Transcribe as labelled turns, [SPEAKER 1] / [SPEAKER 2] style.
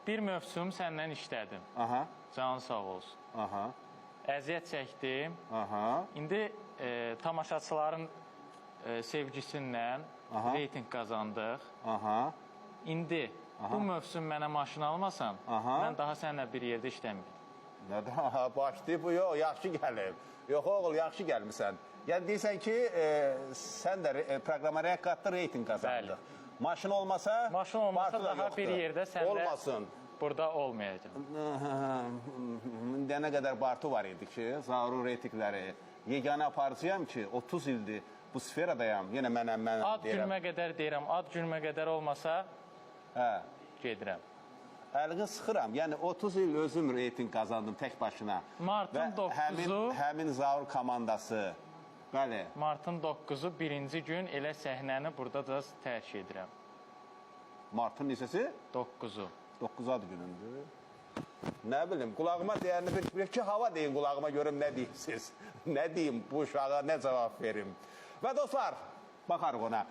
[SPEAKER 1] bir mövsüm səndən işlədim.
[SPEAKER 2] Aha.
[SPEAKER 1] Canın sağ olsun.
[SPEAKER 2] Aha.
[SPEAKER 1] Əziyyət çəkdim.
[SPEAKER 2] Aha.
[SPEAKER 1] İndi tamaşaçıların sevgisindən reyting qazandıq.
[SPEAKER 2] Aha.
[SPEAKER 1] İndi bu mövsüm mənə maşın almasan, mən daha səninlə bir yerdə işləməyim.
[SPEAKER 2] Nədən? Başlayıb bu, yox, yaxşı gəlib. Yox, oğul, yaxşı gəlmirsən. Yəni, deyirsən ki, sən də proqrama rəqqatda reyting qazandıq. Maşın olmasa,
[SPEAKER 1] maşın olmasa daha bir yerdə səndə burada olmayacaq.
[SPEAKER 2] İndiyə nə qədər Bartu var idi ki, zarur reytingləri. Yeganə aparıcıyam ki, 30 ildir bu sferadayam. Yenə mənəm deyirəm.
[SPEAKER 1] Ad günümə qədər deyirəm, ad günümə qədər olmasa gedirəm.
[SPEAKER 2] Əlini sıxıram. Yəni 30 il özüm reyting qazandım tək başına.
[SPEAKER 1] Martın 9-u
[SPEAKER 2] həmin Zaur komandası. Bəli.
[SPEAKER 1] Martın 9-u birinci gün elə səhnəni burada da tərk edirəm.
[SPEAKER 2] Martın neçəsi?
[SPEAKER 1] 9-u.
[SPEAKER 2] 9 ad günündür. Nə bilim, qulağıma deyərini bir iki hava deyin qulağıma görüm nə deyirsiniz. Nə deyim bu uşağa, nə cavab verim. Və dostlar, baxarıq ona.